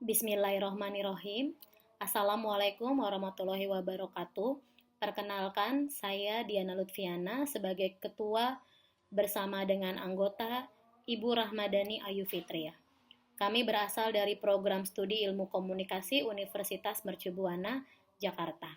Bismillahirrohmanirrohim. Assalamualaikum warahmatullahi wabarakatuh. Perkenalkan, saya Diana Lutfiana sebagai ketua bersama dengan anggota Ibu Rahmadani Ayu Fitriah. Kami berasal dari program studi ilmu komunikasi Universitas Mercubuana, Jakarta.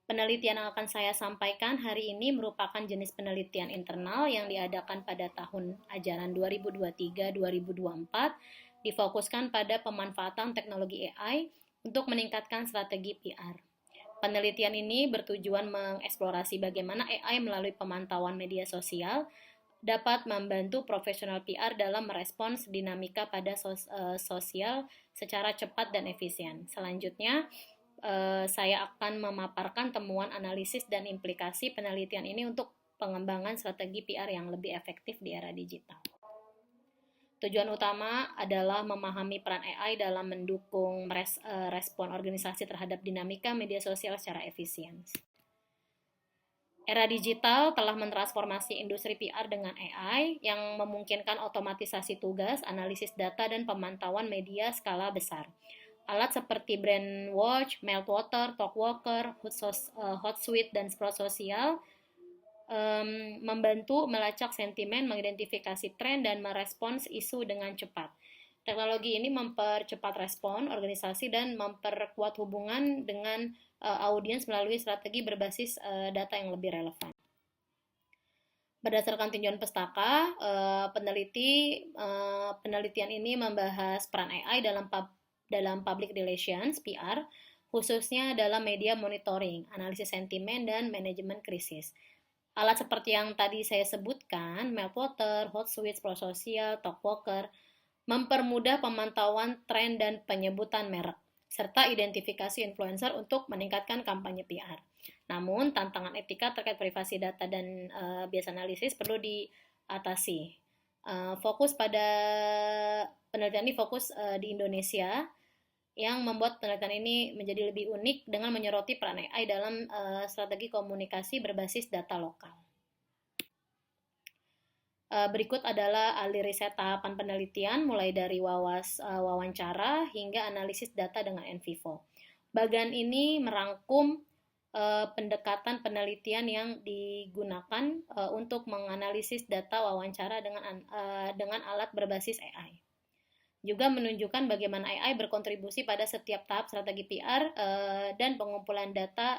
Penelitian yang akan saya sampaikan hari ini merupakan jenis penelitian internal yang diadakan pada tahun ajaran 2023-2024, difokuskan pada pemanfaatan teknologi AI untuk meningkatkan strategi PR. Penelitian ini bertujuan mengeksplorasi bagaimana AI melalui pemantauan media sosial dapat membantu profesional PR dalam merespons dinamika pada sosial secara cepat dan efisien. Selanjutnya, saya akan memaparkan temuan analisis dan implikasi penelitian ini untuk pengembangan strategi PR yang lebih efektif di era digital. Tujuan utama adalah memahami peran AI dalam mendukung respon organisasi terhadap dinamika media sosial secara efisien. Era digital telah mentransformasi industri PR dengan AI yang memungkinkan otomatisasi tugas, analisis data, dan pemantauan media skala besar. Alat seperti Brandwatch, Meltwater, Talkwalker, Hootsuite, dan Sprout Social membantu melacak sentimen, mengidentifikasi tren, dan merespons isu dengan cepat. Teknologi ini mempercepat respon organisasi dan memperkuat hubungan dengan audiens melalui strategi berbasis data yang lebih relevan. Berdasarkan tinjauan Pestaka, penelitian ini membahas peran AI dalam public relations (PR), khususnya dalam media monitoring, analisis sentimen, dan manajemen krisis. Alat seperti yang tadi saya sebutkan, Meltwater, Hootsuite, Prosocial, Talkwalker, mempermudah pemantauan tren dan penyebutan merek, serta identifikasi influencer untuk meningkatkan kampanye PR. Namun, tantangan etika terkait privasi data dan bias analisis perlu diatasi. Penelitian ini fokus di Indonesia, yang membuat penelitian ini menjadi lebih unik dengan menyoroti peran AI dalam strategi komunikasi berbasis data lokal. Berikut adalah alur riset tahapan penelitian, mulai dari wawancara hingga analisis data dengan NVivo. Bagian ini merangkum pendekatan penelitian yang digunakan untuk menganalisis data wawancara dengan alat berbasis AI. Juga menunjukkan bagaimana AI berkontribusi pada setiap tahap strategi PR dan pengumpulan data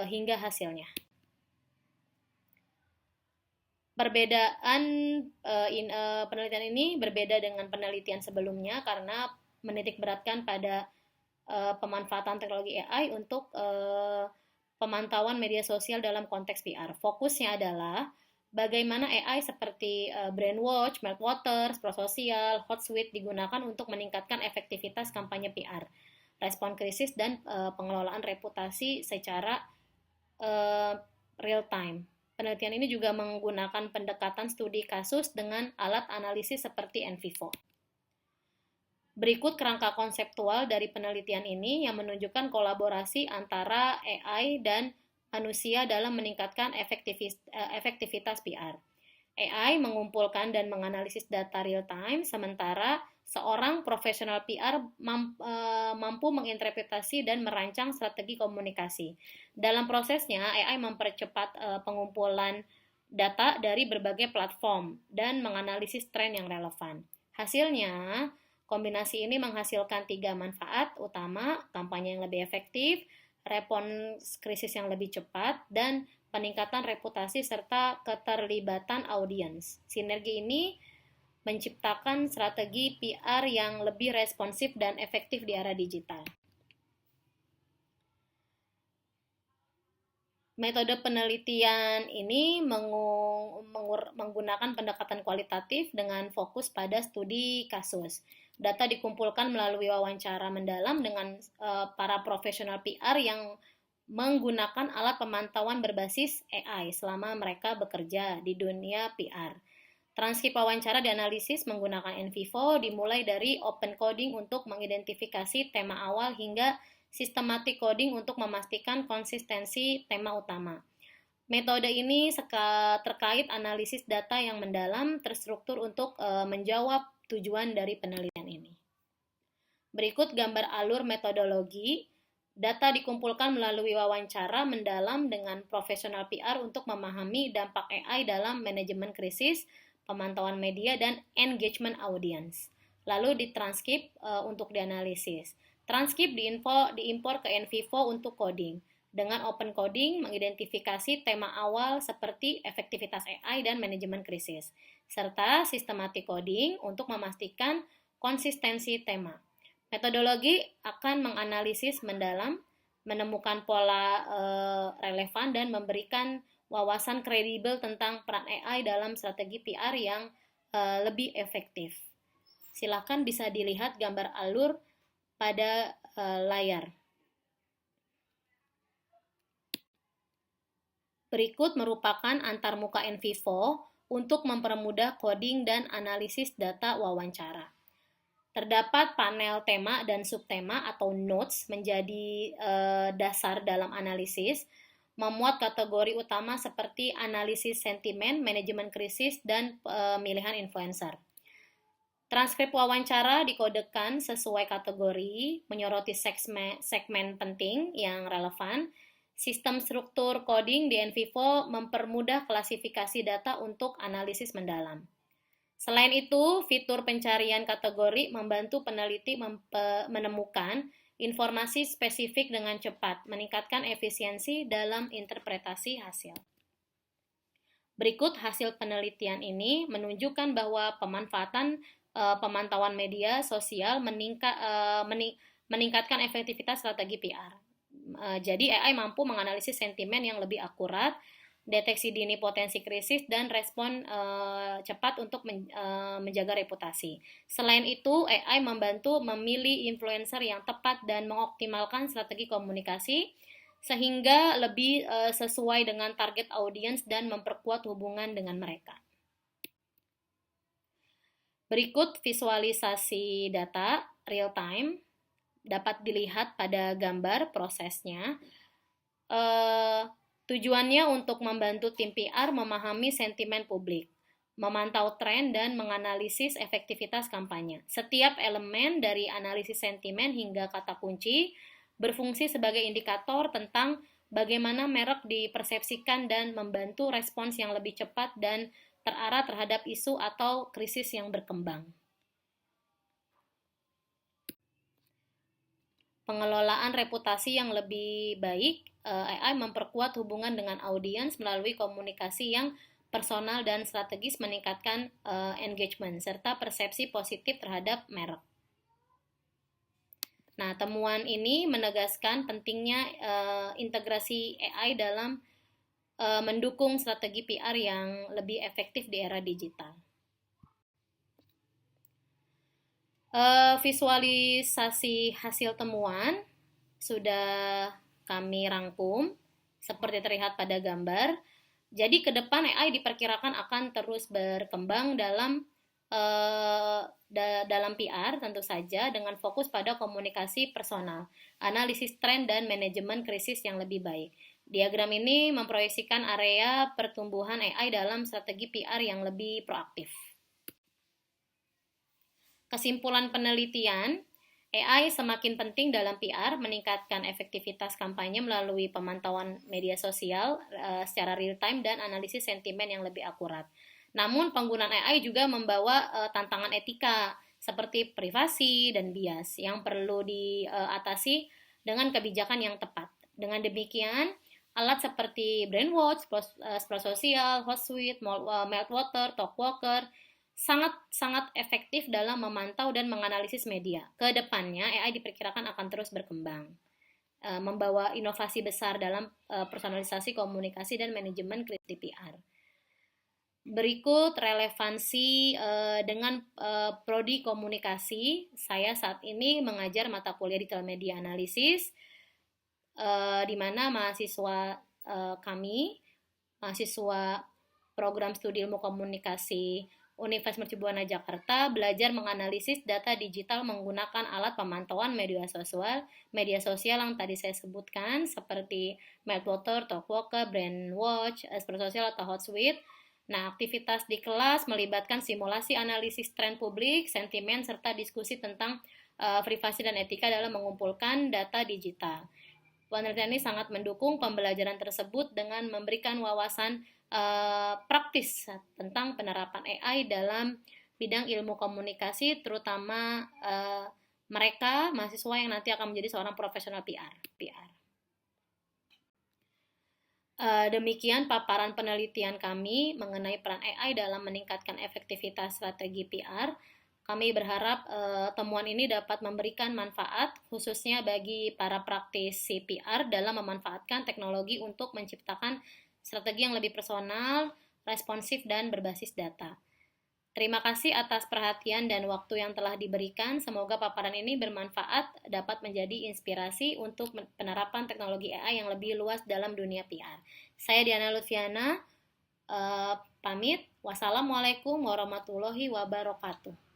hingga hasilnya. Perbedaan penelitian ini berbeda dengan penelitian sebelumnya karena menitikberatkan pada pemanfaatan teknologi AI untuk pemantauan media sosial dalam konteks PR. Fokusnya adalah bagaimana AI seperti Brandwatch, Meltwater, Prosocial, Hootsuite digunakan untuk meningkatkan efektivitas kampanye PR, respon krisis, dan pengelolaan reputasi secara real time. Penelitian ini juga menggunakan pendekatan studi kasus dengan alat analisis seperti NVivo. Berikut kerangka konseptual dari penelitian ini yang menunjukkan kolaborasi antara AI dan manusia dalam meningkatkan efektivitas PR. AI mengumpulkan dan menganalisis data real time, sementara seorang profesional PR mampu menginterpretasi dan merancang strategi komunikasi. Dalam prosesnya, AI mempercepat pengumpulan data dari berbagai platform dan menganalisis tren yang relevan. Hasilnya, kombinasi ini menghasilkan 3 manfaat utama: kampanye yang lebih efektif, respons krisis yang lebih cepat, dan peningkatan reputasi serta keterlibatan audiens. Sinergi ini menciptakan strategi PR yang lebih responsif dan efektif di era digital. Metode penelitian ini menggunakan pendekatan kualitatif dengan fokus pada studi kasus. Data dikumpulkan melalui wawancara mendalam dengan para profesional PR yang menggunakan alat pemantauan berbasis AI selama mereka bekerja di dunia PR. Transkrip wawancara dianalisis menggunakan NVivo, dimulai dari open coding untuk mengidentifikasi tema awal hingga systematic coding untuk memastikan konsistensi tema utama. Metode ini terkait analisis data yang mendalam, terstruktur untuk menjawab tujuan dari penelitian ini. Berikut gambar alur metodologi. Data dikumpulkan melalui wawancara mendalam dengan profesional PR untuk memahami dampak AI dalam manajemen krisis, pemantauan media, dan engagement audience. Lalu ditranskrip untuk dianalisis. Transkrip diimpor ke NVivo untuk coding. Dengan open coding mengidentifikasi tema awal seperti efektivitas AI dan manajemen krisis, serta systematic coding untuk memastikan konsistensi tema. Metodologi akan menganalisis mendalam, menemukan pola relevan, dan memberikan wawasan kredibel tentang peran AI dalam strategi PR yang lebih efektif. Silakan bisa dilihat gambar alur pada layar. Berikut merupakan antarmuka NVivo untuk mempermudah coding dan analisis data wawancara. Terdapat panel tema dan subtema atau notes menjadi dasar dalam analisis, memuat kategori utama seperti analisis sentimen, manajemen krisis, dan pemilihan influencer. Transkrip wawancara dikodekan sesuai kategori, menyoroti segmen penting yang relevan. Sistem struktur coding di NVivo mempermudah klasifikasi data untuk analisis mendalam. Selain itu, fitur pencarian kategori membantu peneliti menemukan informasi spesifik dengan cepat, meningkatkan efisiensi dalam interpretasi hasil. Berikut hasil penelitian ini menunjukkan bahwa pemanfaatan pemantauan media sosial meningkatkan efektivitas strategi PR. Jadi AI mampu menganalisis sentimen yang lebih akurat, deteksi dini potensi krisis, dan respon cepat untuk menjaga reputasi. Selain itu, AI membantu memilih influencer yang tepat dan mengoptimalkan strategi komunikasi sehingga lebih sesuai dengan target audiens dan memperkuat hubungan dengan mereka. Berikut visualisasi data real time dapat dilihat pada gambar prosesnya. Tujuannya untuk membantu tim PR memahami sentimen publik, memantau tren, dan menganalisis efektivitas kampanye. Setiap elemen dari analisis sentimen hingga kata kunci berfungsi sebagai indikator tentang bagaimana merek dipersepsikan dan membantu respons yang lebih cepat dan terarah terhadap isu atau krisis yang berkembang. Pengelolaan reputasi yang lebih baik, AI memperkuat hubungan dengan audiens melalui komunikasi yang personal dan strategis, meningkatkan engagement serta persepsi positif terhadap merek. Nah, temuan ini menegaskan pentingnya integrasi AI dalam mendukung strategi PR yang lebih efektif di era digital. Visualisasi hasil temuan sudah kami rangkum seperti terlihat pada gambar. Jadi ke depan AI diperkirakan akan terus berkembang dalam PR tentu saja, dengan fokus pada komunikasi personal, analisis tren, dan manajemen krisis yang lebih baik. Diagram ini memproyeksikan area pertumbuhan AI dalam strategi PR yang lebih proaktif. Kesimpulan penelitian, AI semakin penting dalam PR, meningkatkan efektivitas kampanye melalui pemantauan media sosial secara real time dan analisis sentimen yang lebih akurat. Namun penggunaan AI juga membawa tantangan etika seperti privasi dan bias yang perlu diatasi dengan kebijakan yang tepat. Dengan demikian, alat seperti Brainwatch, Sprosocial, Hotsuite, Meltwater, Talkwalker sangat efektif dalam memantau dan menganalisis media. Kedepannya, AI diperkirakan akan terus berkembang, membawa inovasi besar dalam personalisasi komunikasi dan manajemen kritis PR. Berikut relevansi dengan prodi komunikasi. Saya saat ini mengajar mata kuliah Digital Media Analysis, di mana mahasiswa kami, mahasiswa program studi ilmu komunikasi Universitas Mercubuana Jakarta, belajar menganalisis data digital menggunakan alat pemantauan media sosial yang tadi saya sebutkan seperti Meltwater, Talkwalker, Brainwatch, Sprosocial atau Hotsuite, Nah, aktivitas di kelas melibatkan simulasi analisis tren publik, sentimen, serta diskusi tentang privasi dan etika dalam mengumpulkan data digital. Penelitian ini sangat mendukung pembelajaran tersebut dengan memberikan wawasan praktis tentang penerapan AI dalam bidang ilmu komunikasi, terutama mereka mahasiswa yang nanti akan menjadi seorang profesional PR. Demikian paparan penelitian kami mengenai peran AI dalam meningkatkan efektivitas strategi PR. Kami berharap temuan ini dapat memberikan manfaat khususnya bagi para praktisi PR dalam memanfaatkan teknologi untuk menciptakan strategi yang lebih personal, responsif, dan berbasis data. Terima kasih atas perhatian dan waktu yang telah diberikan. Semoga paparan ini bermanfaat, dapat menjadi inspirasi untuk penerapan teknologi AI yang lebih luas dalam dunia PR. Saya Diana Lutfiana, pamit. Wassalamualaikum warahmatullahi wabarakatuh.